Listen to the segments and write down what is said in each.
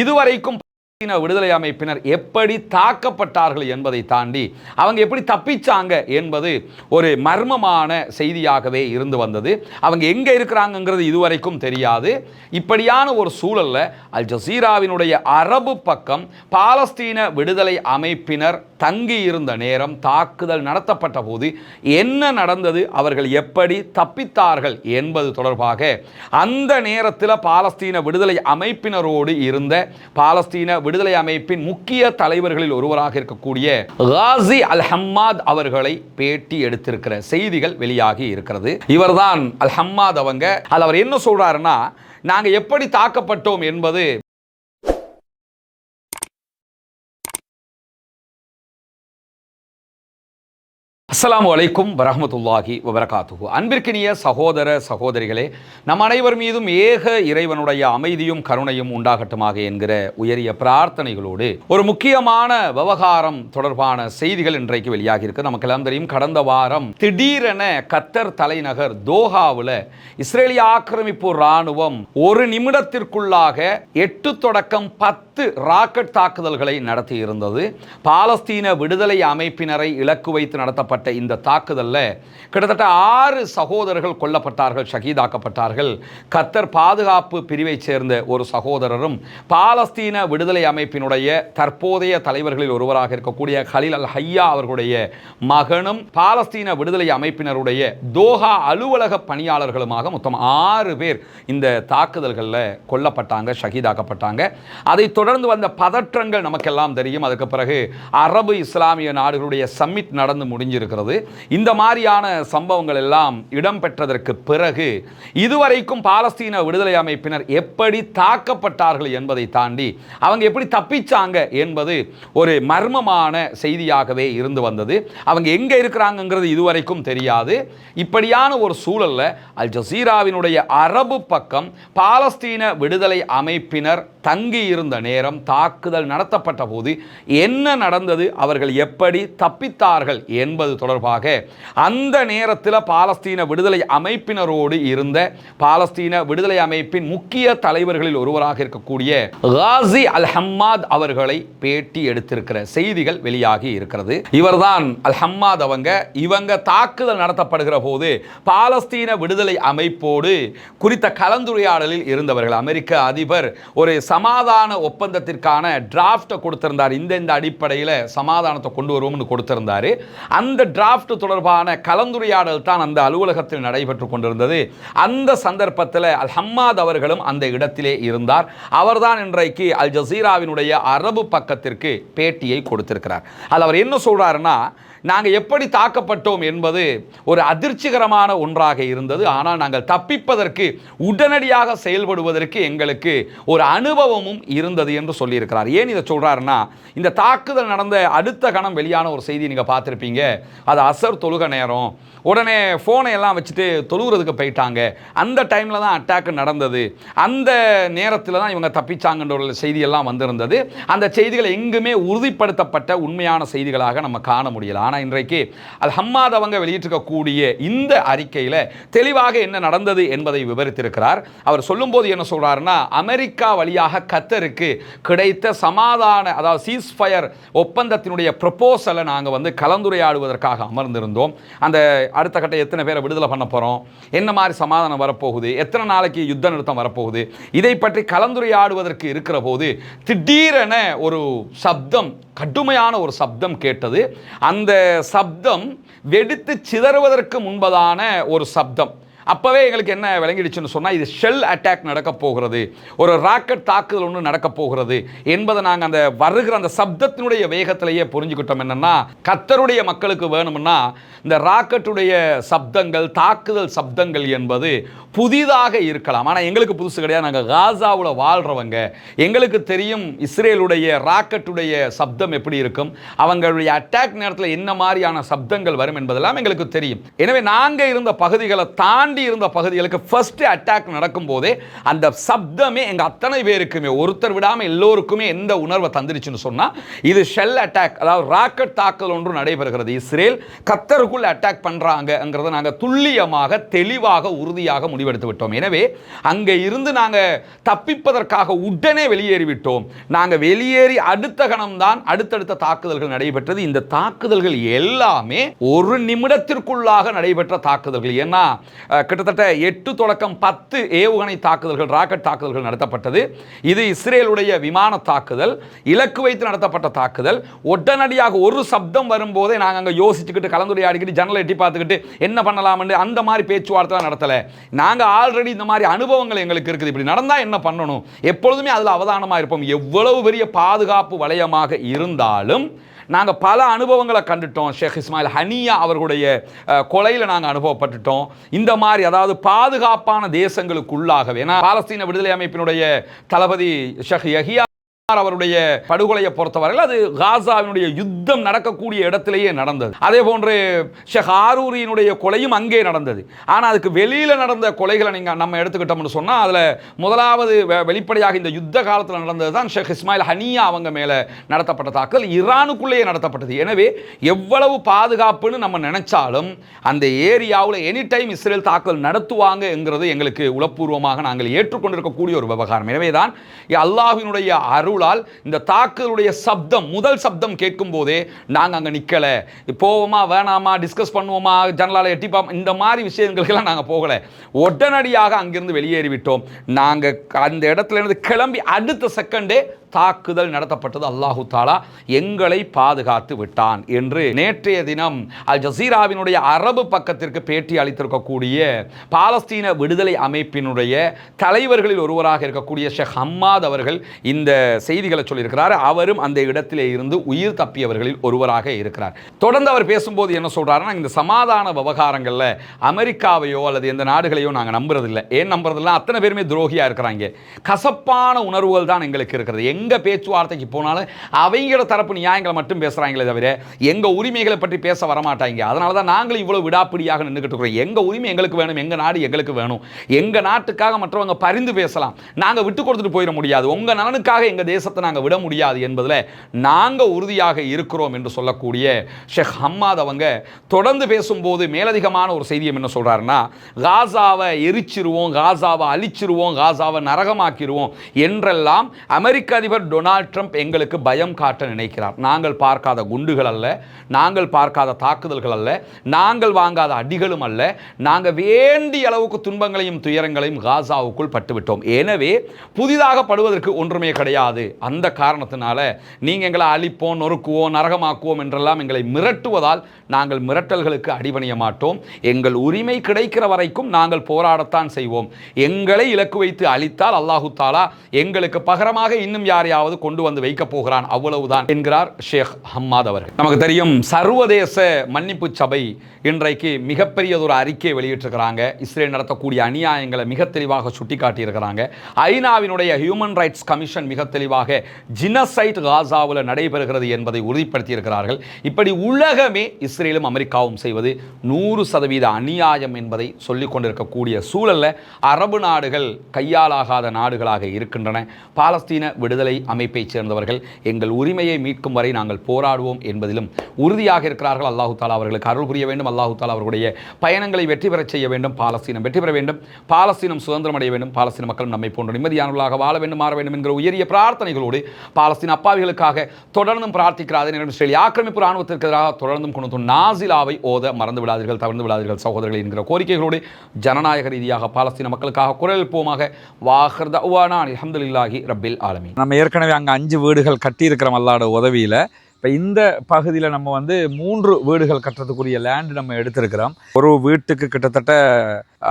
இதுவரைக்கும் விடுதலை அமைப்பினர் எப்படி தாக்கப்பட்டார்கள் என்பதை தாண்டி அவங்க எப்படி தப்பிச்சாங்க என்பது ஒரு மர்மமான செய்தியாகவே இருந்து வந்தது. அவங்க எங்க இருக்கிறாங்கிறது இதுவரைக்கும் தெரியாது. இப்படியான ஒரு சூழல்ல அல் ஜசீராவினுடைய அரபு பக்கம் பாலஸ்தீன விடுதலை அமைப்பினர் தங்கி இருந்த நேரம் தாக்குதல் நடத்தப்பட்ட போது என்ன நடந்தது, அவர்கள் எப்படி தப்பித்தார்கள் என்பது தொடர்பாக அந்த நேரத்தில் பாலஸ்தீன விடுதலை அமைப்பினரோடு இருந்த பாலஸ்தீன விடுதலை அமைப்பின் முக்கிய தலைவர்களில் ஒருவராக இருக்கக்கூடிய காசி அல் ஹம்மாத் அவர்களை பேட்டி எடுத்திருக்கிற செய்திகள் வெளியாகி இருக்கிறது. இவர்தான் அல் ஹம்மாத் அவங்க. அவர் என்ன சொல்றாருன்னா, நாங்க எப்படி தாக்கப்பட்டோம் என்பது அஸ்ஸலாமு அலைக்கும் வரஹ்மத்துல்லாஹி வபரகாத்துஹு. அன்பிற்கினிய சகோதர சகோதரிகளே, நம் அனைவர் மீதும் ஏக இறைவனுடைய அமைதியும் கருணையும் உண்டாகட்டுமாக என்கிற உயரிய பிரார்த்தனைகளோடு ஒரு முக்கியமான விவகாரம் தொடர்பான செய்திகள் இன்றைக்கு வெளியாகி இருக்கு. நமக்கெல்லாம் தெரியும், கடந்த வாரம் திடீரென கத்தர் தலைநகர் தோஹாவில் இஸ்ரேலிய ஆக்கிரமிப்பு இராணுவம் ஒரு நிமிடத்திற்குள்ளாக 8 தொடக்கம் 10 ராக்கெட் தாக்குதல்களை நடத்தி இருந்தது. பாலஸ்தீன விடுதலை அமைப்பினரை இலக்கு வைத்து நடத்தப்பட்ட இந்த தாக்குதல்ல கிட்டத்தட்ட 6 சகோதரர்கள் கொல்லப்பட்டார்கள், ஷஹீதாக்கப்பட்டார்கள். கத்தர் பாதுகாப்பு பிரிவைச் சேர்ந்த ஒரு சகோதரரும் பாலஸ்தீன விடுதலை அமைப்பினுடைய தற்போதைய தலைவர்களில் ஒருவராக இருக்கக்கூடிய கலீல் அல் ஹையா அவர்களுடைய மகனும் பாலஸ்தீன விடுதலை அமைப்பினருடைய தோஹா அலுவலக பணியாளர்களுமாக மொத்தம் 6 பேர் இந்த தாக்குதல்களில் கொல்லப்பட்டாங்க, ஷஹீதாக்கப்பட்டாங்க. அதைத் தொடர்ந்து வந்த பதற்றங்கள் நமக்கெல்லாம் தெரியும். அதுக்கு பிறகு அரபு இஸ்லாமிய நாடுகளுடைய சம்மிட் நடந்து முடிஞ்சிருக்கிறது. இந்த மாதிரியான சம்பவங்கள் எல்லாம் இடம்பெற்றதற்கு பிறகு இதுவரைக்கும் பாலஸ்தீன விடுதலை அமைப்பினர் எப்படி தாக்கப்பட்டார்கள் என்பதை தாண்டி அவங்க எப்படி தப்பிச்சாங்க என்பது ஒரு மர்மமான செய்தியாகவே இருந்து வந்தது. அவங்க எங்க இருக்கிறாங்கிறது இதுவரைக்கும் தெரியாது. இப்படியான ஒரு சூழல்ல அல் ஜசீராவினுடைய அரபு பக்கம் பாலஸ்தீன விடுதலை அமைப்பினர் தங்கி இருந்த நேரம் தாக்குதல் நடத்தப்பட்ட போது என்ன நடந்தது, அவர்கள் எப்படி தப்பித்தார்கள் என்பது தொடர்பாக அந்த நேரத்தில் பாலஸ்தீன விடுதலை அமைப்பினரோடு இருந்த பாலஸ்தீன விடுதலை அமைப்பின் முக்கிய தலைவர்களில் ஒருவராக இருக்கக்கூடிய காசி அல் ஹம்மாத் அவர்களை பேட்டி எடுத்திருக்கிற செய்திகள் வெளியாகி இருக்கிறது. இவர்தான் அல் ஹம்மாத் அவங்க. இவங்க தாக்குதல் நடத்தப்படுகிற போது பாலஸ்தீன விடுதலை அமைப்போடு குறித்த கலந்துரையாடலில் இருந்தவர்கள். அமெரிக்க அதிபர் ஒரு சமாதான ஒப்பந்தத்திற்கான டிராஃப்டை கொடுத்திருந்தார். இந்த அடிப்படையில் சமாதானத்தை கொண்டு வருவோம்னு கொடுத்திருந்தார். அந்த டிராஃப்ட் தொடர்பான கலந்துரையாடல் தான் அந்த அலுவலகத்தில் நடைபெற்று கொண்டிருந்தது. அந்த சந்தர்ப்பத்தில் அல் ஹம்மாத் அவர்களும் அந்த இடத்திலே இருந்தார். அவர்தான் இன்றைக்கு அல் ஜசீராவினுடைய அரபு பக்கத்திற்கு பேட்டியை கொடுத்திருக்கிறார். அது அவர் என்ன சொல்றாருன்னா, நாங்கள் எப்படி தாக்கப்பட்டோம் என்பது ஒரு அதிர்ச்சிகரமான ஒன்றாக இருந்தது. ஆனால் நாங்கள் தப்பிப்பதற்கு உடனடியாக செயல்படுவதற்கு எங்களுக்கு ஒரு அனுபவமும் இருந்தது என்று சொல்லியிருக்கிறார். ஏன் இதை சொல்றாருன்னா, இந்த தாக்குதல் நடந்த அடுத்த கணம் வெளியான ஒரு செய்தி நீங்கள் பார்த்துருப்பீங்க. அது அசர் தொழுக நேரம். உடனே ஃபோனை எல்லாம் வச்சுட்டு தொழுகிறதுக்கு போயிட்டாங்க. அந்த டைமில் தான் அட்டாக் நடந்தது. அந்த நேரத்தில் தான் இவங்க தப்பிச்சாங்கன்ற ஒரு செய்தியெல்லாம் வந்திருந்தது. அந்த செய்திகள் எங்குமே உறுதிப்படுத்தப்பட்ட உண்மையான செய்திகளாக நம்ம காண முடியல. ஆனால் இன்றைக்கு அல் ஹம்மாத் அவங்க வெளியிட்டிருக்கக்கூடிய இந்த அறிக்கையில் தெளிவாக என்ன நடந்தது என்பதை விவரித்திருக்கிறார். அவர் சொல்லும்போது என்ன சொல்றாருன்னா, அமெரிக்கா வழியாக கத்தருக்கு கிடைத்த சமாதான, அதாவது சீஸ்ஃபயர் ஒப்பந்தத்தினுடைய ப்ரொபோசலை நாங்கள் கலந்துரையாடுவதற்காக அமர்ந்திருந்தோம். அந்த அடுத்த கட்ட எத்தனை பேரை விடுதலை பண்ண போகிறோம், என்ன மாதிரி சமாதானம் வரப்போகுது, எத்தனை நாளைக்கு யுத்த நிறுத்தம் வரப்போகுது, இதை பற்றி கலந்துரையாடுவதற்கு இருக்கிற போது திடீரென ஒரு சப்தம், கடுமையான ஒரு சப்தம் கேட்டது. அந்த சப்தம் வெடித்து சிதறுவதற்கு முன்பதான ஒரு சப்தம். அப்போவே எங்களுக்கு என்ன விளங்கிடுச்சுன்னு சொன்னால், இது ஷெல் அட்டாக் நடக்க போகிறது, ஒரு ராக்கெட் தாக்குதல் ஒன்று நடக்க போகிறது என்பதை நாங்கள் அந்த வருகிற அந்த சப்தத்தினுடைய வேகத்திலேயே புரிஞ்சுக்கிட்டோம். என்னென்னா, கத்தருடைய மக்களுக்கு வேணும்னா இந்த ராக்கெட்டுடைய சப்தங்கள், தாக்குதல் சப்தங்கள் என்பது புதிதாக இருக்கலாம், ஆனால் எங்களுக்கு புதுசு கிடையாது. நாங்கள் காசாவில் வாழ்கிறவங்க, எங்களுக்கு தெரியும் இஸ்ரேலுடைய ராக்கெட்டுடைய சப்தம் எப்படி இருக்கும், அவங்களுடைய அட்டாக் நேரத்தில் என்ன மாதிரியான சப்தங்கள் வரும் என்பதெல்லாம் எங்களுக்கு தெரியும். எனவே நாங்கள் இருந்த பகுதிகளை தாண்டி தாண்டி இருந்த பகுதிகளுக்கு ஃபர்ஸ்ட் அட்டாக் நடக்கும் போதே அந்த சப்தமே எங்க அத்தனை பேருக்குமே ஒருத்தர் விடாமல் எல்லோருக்குமே எந்த உணர்வை தந்துருச்சுன்னு சொன்னா இது ஷெல் அட்டாக், அதாவது ராக்கெட் தாக்குதல் ஒன்று நடைபெறுகிறது. இஸ்ரேல் கத்தருக்குள் அட்டாக் பண்றாங்கிறத நாங்கள் துல்லியமாக தெளிவாக உறுதியாக முடிவெடுத்து விட்டோம். எனவே அங்கே இருந்து நாங்கள் தப்பிப்பதற்காக உடனே வெளியேறிவிட்டோம். நாங்கள் வெளியேறி அடுத்த கணம்தான் அடுத்தடுத்த தாக்குதல்கள் நடைபெற்றது. இந்த தாக்குதல்கள் எல்லாமே ஒரு நிமிடத்திற்குள்ளாக நடைபெற்ற தாக்குதல்கள். ஏன்னா கிட்டத்தட்ட 8 தொடக்கம் 10 ஏவுகணை தாக்குதல்கள், ராக்கெட் தாக்குதல்கள் நடத்தப்பட்டது. இது இஸ்ரேலுடைய விமான தாக்குதல், இலக்கு வைத்து நடத்தப்பட்ட தாக்குதல். உடனடியாக ஒரு சப்தம் வரும்போதே நாங்கள் அங்கே யோசிச்சுக்கிட்டு கலந்துரையாடிக்கிட்டு ஜன்னலை எட்டி பார்த்துக்கிட்டு என்ன பண்ணலாம் அந்த மாதிரி பேச்சுவார்த்தை நடத்தலை. நாங்கள் ஆல்ரெடி இந்த மாதிரி அனுபவங்கள் எங்களுக்கு இருக்குது. இப்படி நடந்தால் என்ன பண்ணணும், எப்பொழுதுமே அதில் அவதானமாக இருப்போம். எவ்வளவு பெரிய பாதுகாப்பு வளையமாக இருந்தாலும் நாங்கள் பல அனுபவங்களை கண்டுட்டோம். ஷேக் இஸ்மாயில் ஹனியா அவர்களுடைய கொலையில் நாங்கள் அனுபவப்பட்டுட்டோம். இந்த மாதிரி அதாவது பாதுகாப்பான தேசங்களுக்குள்ளாகவே, ஏன்னா பாலஸ்தீன விடுதலை அமைப்பினுடைய தளபதி ஷேக் யஹியா அவருடைய படுகொலையை பொறுத்தவரையில் அது காசாவினுடைய யுத்தம் நடக்கக்கூடிய இடத்திலேயே நடந்தது. அதே போன்று ஷேக் ஆரூரியினுடைய கொலையும் அங்கே நடந்தது. ஆனால் அதுக்கு வெளியில் நடந்த கொலைகளை நீங்கள் நம்ம எடுத்துக்கிட்டோம்னு சொன்னால் அதில் முதலாவது வெளிப்படையாக இந்த யுத்த காலத்தில் நடந்தது தான் ஷேக் இஸ்மாயில் ஹனியா அவங்க மேலே நடத்தப்பட்ட தாக்குதல் ஈரானுக்குள்ளேயே நடத்தப்பட்டது. எனவே எவ்வளவு பாதுகாப்புன்னு நம்ம நினைச்சாலும் அந்த ஏரியாவில் எனி டைம் இஸ்ரேல் தாக்குதல் நடத்துவாங்கங்கிறது எங்களுக்கு உளப்பூர்வமாக நாங்கள் ஏற்றுக்கொண்டிருக்கக்கூடிய ஒரு விவகாரம். எனவே தான் அல்லாஹ்வினுடைய அருளால் இந்த தாக்குதலுடைய சப்தம், முதல் சப்தம் கேட்கும் போதே நாங்கள் அங்கே நிற்கலை. போவோமா வேணாமா, டிஸ்கஸ் பண்ணுவோமா, ஜன்னலால் எட்டிப்பா, இந்த மாதிரி விஷயங்களுக்கெல்லாம் நாங்கள் போகலை. உடனடியாக அங்கிருந்து வெளியேறிவிட்டோம். நாங்கள் அந்த இடத்துல இருந்து கிளம்பி அடுத்த செகண்டே தாக்குதல் நடத்தப்பட்டது. அல்லாஹு தாலா எங்களை பாதுகாத்து விட்டான் என்று நேற்றைய தினம் அல் ஜசீராவினுடைய அரபு பக்கத்திற்கு பேட்டி அளித்திருக்கக்கூடிய பாலஸ்தீன விடுதலை அமைப்பினுடைய தலைவர்களில் ஒருவராக இருக்கக்கூடிய ஷேக் ஹம்மாத் அவர்கள் இந்த செய்திகளை சொல்லியிருக்கிறார். அவரும் அந்த இடத்திலே இருந்து உயிர் தப்பியவர்களில் ஒருவராக இருக்கிறார். தொடர்ந்து அவர் பேசும்போது என்ன சொல்றாருன்னா, இந்த சமாதான விவகாரங்களில் அமெரிக்காவையோ அல்லது எந்த நாடுகளையோ நாங்கள் நம்புறதில்லை. ஏன் நம்புறதில்லை, அத்தனை பேருமே துரோகியாக இருக்கிறாங்க. கசப்பான உணர்வுகள் தான் எங்களுக்கு இருக்கிறது. எங்க பேச்சுவார்த்தைக்கு போனாலும் அவங்களோட தரப்பு நியாயங்களை மட்டும் பேசுறாங்களே தவிர எங்க உரிமைகளை பற்றி பேச வரமாட்டாங்க. அதனால தான் நாங்களும் இவ்வளவு விடாப்பிடியாக நின்றுகிட்டு இருக்கிறோம். எங்க உரிமை எங்களுக்கு வேணும், எங்க நாடு எங்களுக்கு வேணும். எங்க நாட்டுக்காக மற்றவங்க பரிந்து பேசலாம், நாங்க விட்டு கொடுத்துட்டு போயிட முடியாது. உங்க நலனுக்காக எங்க தேசத்தை நாங்க விட முடியாது என்பதில் நாங்க உறுதியாக இருக்கிறோம் என்று சொல்லக்கூடிய ஷேக் ஹம்மாத் அவங்க தொடர்ந்து பேசும்போது மேலதிகமான ஒரு செய்தியை என்ன சொல்றாருன்னா, காசாவை எரிச்சிருவோம், காசாவை அழிச்சிருவோம், காசாவை நரகமாக்கிடுவோம் என்றெல்லாம் அமெரிக்க அதிபர் டொனால்ட் ட்ரம்ப் எங்களுக்கு பயம் காட்ட நினைக்கிறார். நாங்கள் பார்க்காத குண்டுகள் அல்ல, நாங்கள் பார்க்காத தாக்குதல்கள் அல்ல, நாங்கள் வாங்காத அடிகளும் அல்ல, நாங்கள் வேண்டிய அளவுக்கு துன்பங்களையும் துயரங்களையும் காசாவுக்குள் பட்டுவிட்டோம். எனவே புதிதாக படுவதற்கு ஒன்றுமே கிடையாது. அந்த காரணத்தினால நீங்கள் எங்களை அழிப்போம், நொறுக்குவோம், நரகமாக்குவோம் என்றெல்லாம் எங்களை மிரட்டுவதால் நாங்கள் மிரட்டல்களுக்கு அடிபணிய மாட்டோம். எங்கள் உரிமை கிடைக்கிற வரைக்கும் நாங்கள் போராடத்தான் செய்வோம். எங்களை இலக்கு வைத்து அழித்தால் அல்லாஹு தாலா எங்களுக்கு பகரமாக இன்னும் யாரையாவது கொண்டு வந்து வைக்க போகிறான், அவ்வளவுதான் என்கிறார் ஷேக் ஹம்மாத் அவர்கள். நமக்கு தெரியும், சர்வதேச மன்னிப்பு சபை இன்றைக்கு மிகப்பெரியதொரு அறிக்கையை வெளியிட்டிருக்கிறாங்க. இஸ்ரேல் நடத்தக்கூடிய அநியாயங்களை மிக தெளிவாக சுட்டிக்காட்டியிருக்கிறாங்க. ஐநாவினுடைய ஹியூமன் ரைட்ஸ் கமிஷன் மிக தெளிவாக ஜினசைட் காசாவில் நடைபெறுகிறது என்பதை உறுதிப்படுத்தியிருக்கிறார்கள். இப்படி உலகமே இஸ்ரேலும் அமெரிக்காவும் செய்வது 100% அநியாயம் என்பதை சொல்லிக் கொண்டிருக்கக்கூடிய சூழல்ல அரபு நாடுகள் கையாலாகாத நாடுகளாக இருக்கின்றன. பாலஸ்தீன விடுதலை அமைப்பை சேர்ந்தவர்கள் எங்கள் உரிமையை மீட்கும் வரை நாங்கள் போராடுவோம் என்பதிலும் உறுதியாக இருக்கிறார்கள். அல்லாஹு தாலா அவர்களுக்கு அருள் புரிய வேண்டும். அல்லாஹு தாலா அவர்களுடைய பயணங்களை வெற்றி பெறச் செய்ய வேண்டும். பாலஸ்தீனம் வெற்றி பெற வேண்டும். பாலஸ்தீனம் சுதந்திரம் அடைய வேண்டும். பாலஸ்தீன மக்கள் நம்மை போன்ற நிம்மதியானவர்களாக வாழ வேண்டும், மாற வேண்டும் என்கிற உயரிய பிரார்த்தனைகளோடு பாலஸ்தீன அப்பாவிகளுக்காக தொடர்ந்தும் பிரார்த்திக்கிறார். அதே நேரம் இஸ்ரேல் ஆக்கிரமிப்பு ராணுவத்திற்கு எதிராக தொடர்ந்தும் கொண்டு நாசிலாவை ஓத மறந்து விடாதீர்கள், தவிர்த்து விடாதீர்கள் சகோதரர்கள் என்கிற கோரிக்கைகளோடு ஜனநாயக ரீதியாக பாலஸ்தீன மக்களுக்காக குரல் எழுப்புவோமாக. வாஹிர் தஅவானா அல்ஹம்துலில்லாஹி ரப்பில் ஆலமீன். நம்ம ஏற்கனவே அங்கே 5 வீடுகள் கட்டியிருக்கிறோம் அல்லாஹ்வோட உதவியில். இப்போ இந்த பகுதியில் நம்ம 3 வீடுகள் கட்டுறதுக்குரிய லேண்டு நம்ம எடுத்திருக்கிறோம். ஒரு வீட்டுக்கு கிட்டத்தட்ட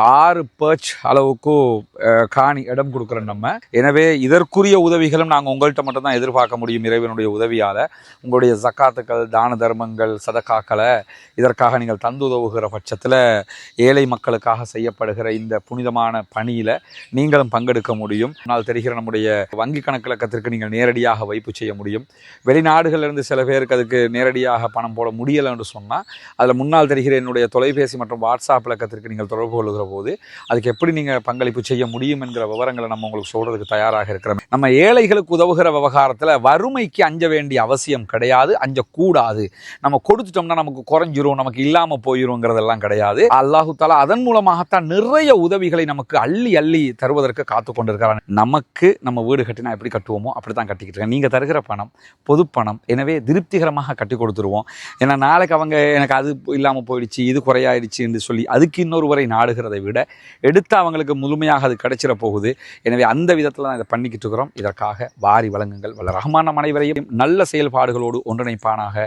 6 பர்ச் அளவுக்கு காணி இடம் கொடுக்குறோம் நம்ம. எனவே இதற்குரிய உதவிகளும் நாங்கள் உங்கள்கிட்ட மட்டும்தான் எதிர்பார்க்க முடியும். இறைவனுடைய உதவியால் உங்களுடைய ஜக்காத்துக்கள், தான தர்மங்கள், சதக்காக்களை இதற்காக நீங்கள் தந்து உதவுகிற பட்சத்தில் ஏழை மக்களுக்காக செய்யப்படுகிற இந்த புனிதமான பணியில் நீங்களும் பங்கெடுக்க முடியும். ஆனால் தெரிகிற நம்முடைய வங்கி கணக்கிலக்கத்திற்கு நீங்கள் நேரடியாக வைப்பு செய்ய முடியும். வெளிநாடுகளிலிருந்து சில சில பேருக்கு அதுக்கு நேரடியாக பணம் போட முடியலைன்னு சொன்னால் அதில் முன்னால் தெரிகிற என்னுடைய தொலைபேசி மற்றும் வாட்ஸ்அப் இலக்கத்திற்கு நீங்கள் தொடர்பு கொள்கிற போது அதுக்கு எப்படி நீங்கள் பங்களிப்பு செய்ய முடியும் என்கிற விவரங்களை நம்ம உங்களுக்கு சொல்கிறதுக்கு தயாராக இருக்கிறோம். நம்ம ஏழைகளுக்கு உதவுகிற விவகாரத்தில் வறுமைக்கு அஞ்ச வேண்டிய அவசியம் கிடையாது, அஞ்சக்கூடாது. நம்ம கொடுத்துட்டோம்னா நமக்கு குறைஞ்சிரும், நமக்கு இல்லாமல் போயிருங்கிறதெல்லாம் கிடையாது. அல்லாஹு தஆலா அதன் மூலமாகத்தான் நிறைய உதவிகளை நமக்கு அள்ளி அள்ளி தருவதற்கு காத்து கொண்டிருக்கிறார். நமக்கு நம்ம வீடு கட்டினா எப்படி கட்டுவோமோ அப்படி தான் கட்டிக்கிட்டு இருக்கேன். நீங்கள் தருகிற பணம் பொது பணம், எனவே திருப்திகரமாக கட்டி கொடுத்துருவோம். ஏன்னா நாளைக்கு அவங்க எனக்கு அது இல்லாமல் போயிடுச்சு, இது குறையாயிடுச்சு என்று சொல்லி அதுக்கு இன்னொருவரை நாடுகிறதை விட எடுத்து அவங்களுக்கு முழுமையாக அது கிடைச்சிட போகுது. எனவே அந்த விதத்தில் தான் இதை பண்ணிக்கிட்டு இருக்கிறோம். இதற்காக வாரி வழங்குங்கள். வல்ல ரஹ்மான் நம் அனைவரையும் நல்ல செயல்பாடுகளோடு ஒன்றிணைப்பானாக.